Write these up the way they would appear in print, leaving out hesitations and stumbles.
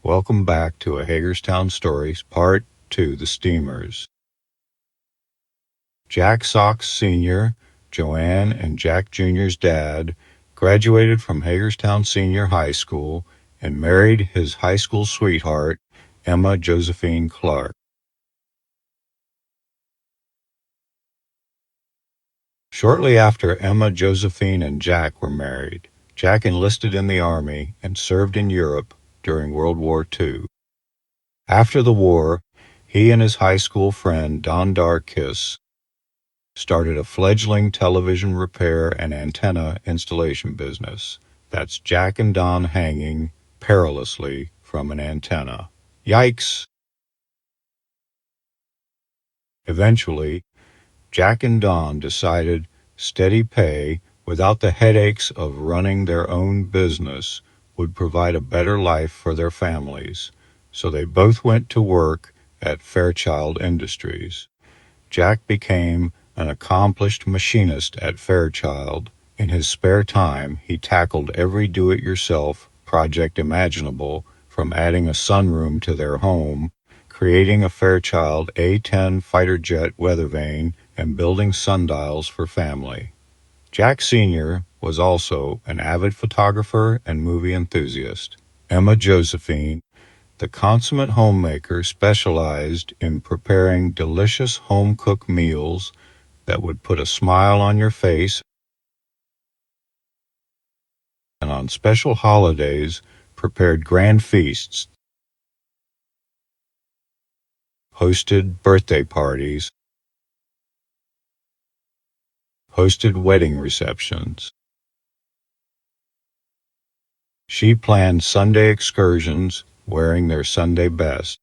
Welcome back to A Hagerstown Stories, Part 2, The Steamers. Jack Sox Sr., Joanne and Jack Jr.'s dad, graduated from Hagerstown Senior High School and married his high school sweetheart, Emma Josephine Clark. Shortly after Emma Josephine and Jack were married, Jack enlisted in the Army and served in Europe during World War II. After the war, he and his high school friend Don Darkis started a fledgling television repair and antenna installation business. That's Jack and Don hanging perilously from an antenna. Yikes! Eventually, Jack and Don decided steady pay without the headaches of running their own business would provide a better life for their families, so they both went to work at Fairchild Industries. Jack became an accomplished machinist at Fairchild. In his spare time, he tackled every do-it-yourself project imaginable, from adding a sunroom to their home, creating a Fairchild A-10 fighter jet weather vane, and building sundials for family. Jack Sr. was also an avid photographer and movie enthusiast. Emma Josephine, the consummate homemaker, specialized in preparing delicious home-cooked meals that would put a smile on your face, and on special holidays prepared grand feasts, hosted birthday parties, hosted wedding receptions. She planned Sunday excursions wearing their Sunday best.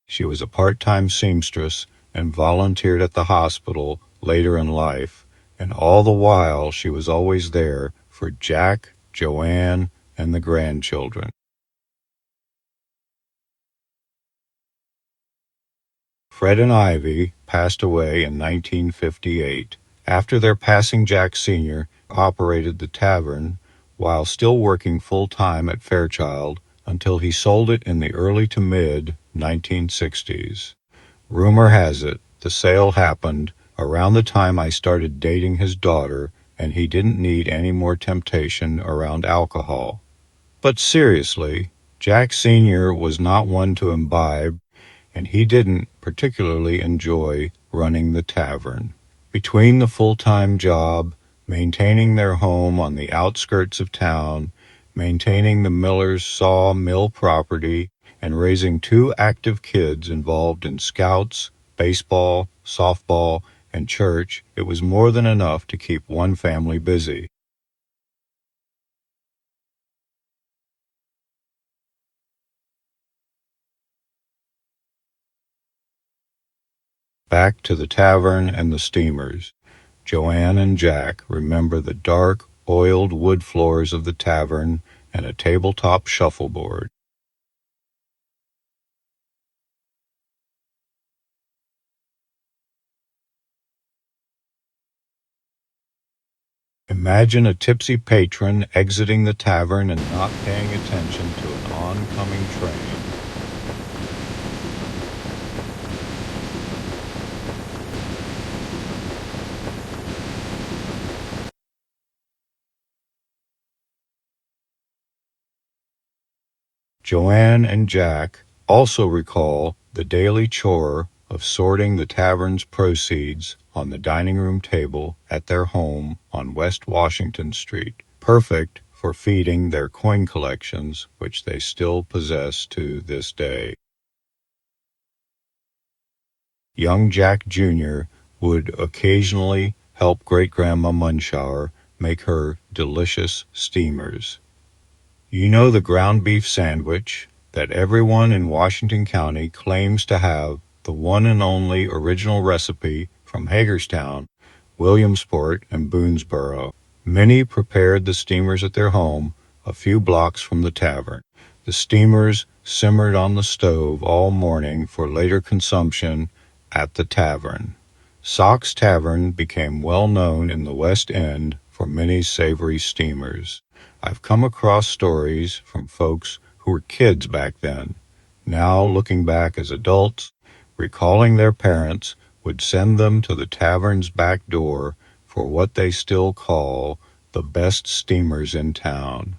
She was a part-time seamstress and volunteered at the hospital later in life, and all the while she was always there for Jack, Joanne, and the grandchildren. Fred and Ivy passed away in 1958. After their passing, Jack Sr. operated the Tavern while still working full-time at Fairchild until he sold it in the early to mid-1960s. Rumor has it the sale happened around the time I started dating his daughter, and he didn't need any more temptation around alcohol. But seriously, Jack Sr. was not one to imbibe, and he didn't particularly enjoy running the Tavern. Between the full-time job, maintaining their home on the outskirts of town, maintaining the miller's sawmill property, and raising two active kids involved in scouts, baseball, softball, and church, it was more than enough to keep one family busy. Back to the Tavern and the steamers. Joanne and Jack remember the dark, oiled wood floors of the Tavern and a tabletop shuffleboard. Imagine a tipsy patron exiting the Tavern and not paying attention to an oncoming train. Joanne and Jack also recall the daily chore of sorting the Tavern's proceeds on the dining room table at their home on West Washington Street, perfect for feeding their coin collections, which they still possess to this day. Young Jack Jr. would occasionally help Great-Grandma Munshauer make her delicious steamers. You know the ground beef sandwich that everyone in Washington County claims to have the one and only original recipe from Hagerstown, Williamsport, and Boonesboro. Many prepared the steamers at their home a few blocks from the Tavern. The steamers simmered on the stove all morning for later consumption at the Tavern. Sock's Tavern became well known in the West End for many savory steamers. I've come across stories from folks who were kids back then, now looking back as adults, recalling their parents would send them to the tavern's back door for what they still call the best steamers in town.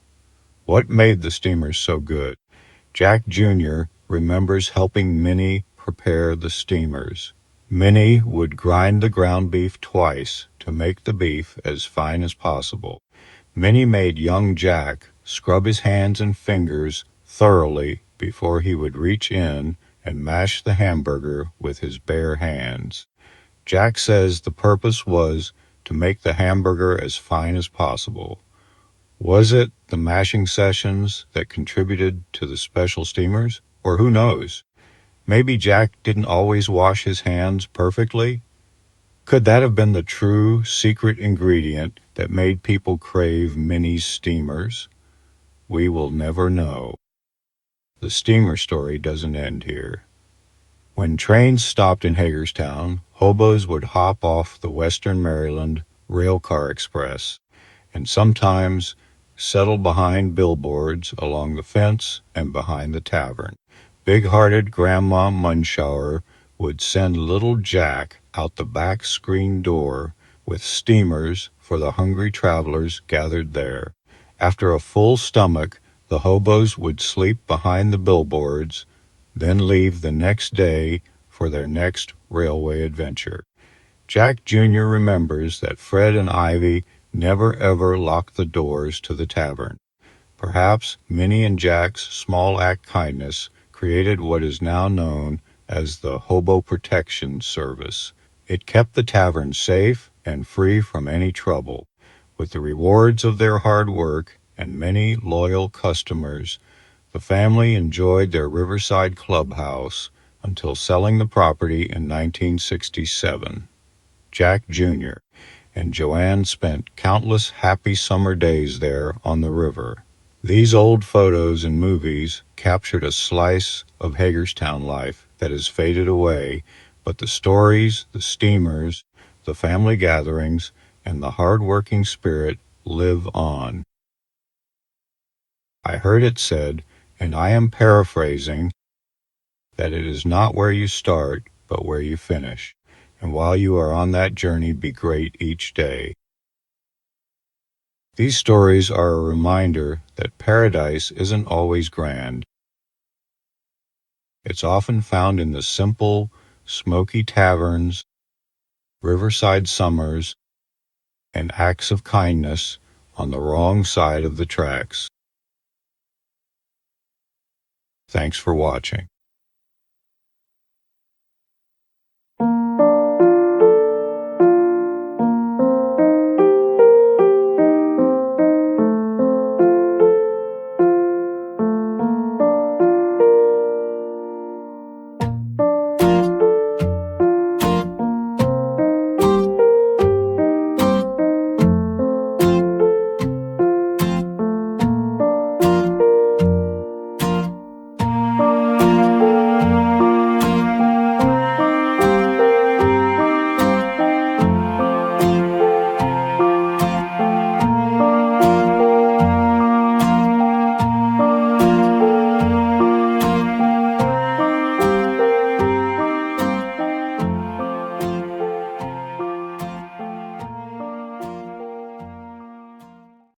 What made the steamers so good? Jack Jr. remembers helping Minnie prepare the steamers. Minnie would grind the ground beef twice to make the beef as fine as possible. Minnie made young Jack scrub his hands and fingers thoroughly before he would reach in and mash the hamburger with his bare hands. Jack says the purpose was to make the hamburger as fine as possible. Was it the mashing sessions that contributed to the special steamers? Or who knows? Maybe Jack didn't always wash his hands perfectly? Could that have been the true secret ingredient that made people crave Minnie's steamers? We will never know. The steamer story doesn't end here. When trains stopped in Hagerstown, hobos would hop off the Western Maryland Railcar Express and sometimes settle behind billboards along the fence and behind the tavern. Big-hearted Grandma Munshauer would send little Jack out the back screen door with steamers for the hungry travelers gathered there. After a full stomach, the hobos would sleep behind the billboards, then leave the next day for their next railway adventure. Jack Jr. remembers that Fred and Ivy never ever locked the doors to the tavern. Perhaps Minnie and Jack's small act kindness created what is now known as the Hobo Protection Service. It kept the tavern safe and free from any trouble. With the rewards of their hard work and many loyal customers, the family enjoyed their Riverside clubhouse until selling the property in 1967. Jack Jr. and Joanne spent countless happy summer days there on the river. These old photos and movies captured a slice of Hagerstown life that has faded away, but the stories, the steamers, the family gatherings, and the hard-working spirit live on. I heard it said, and I am paraphrasing, that it is not where you start, but where you finish. And while you are on that journey, be great each day. These stories are a reminder that paradise isn't always grand. It's often found in the simple, smoky taverns, riverside summers, and acts of kindness on the wrong side of the tracks. Thanks for watching.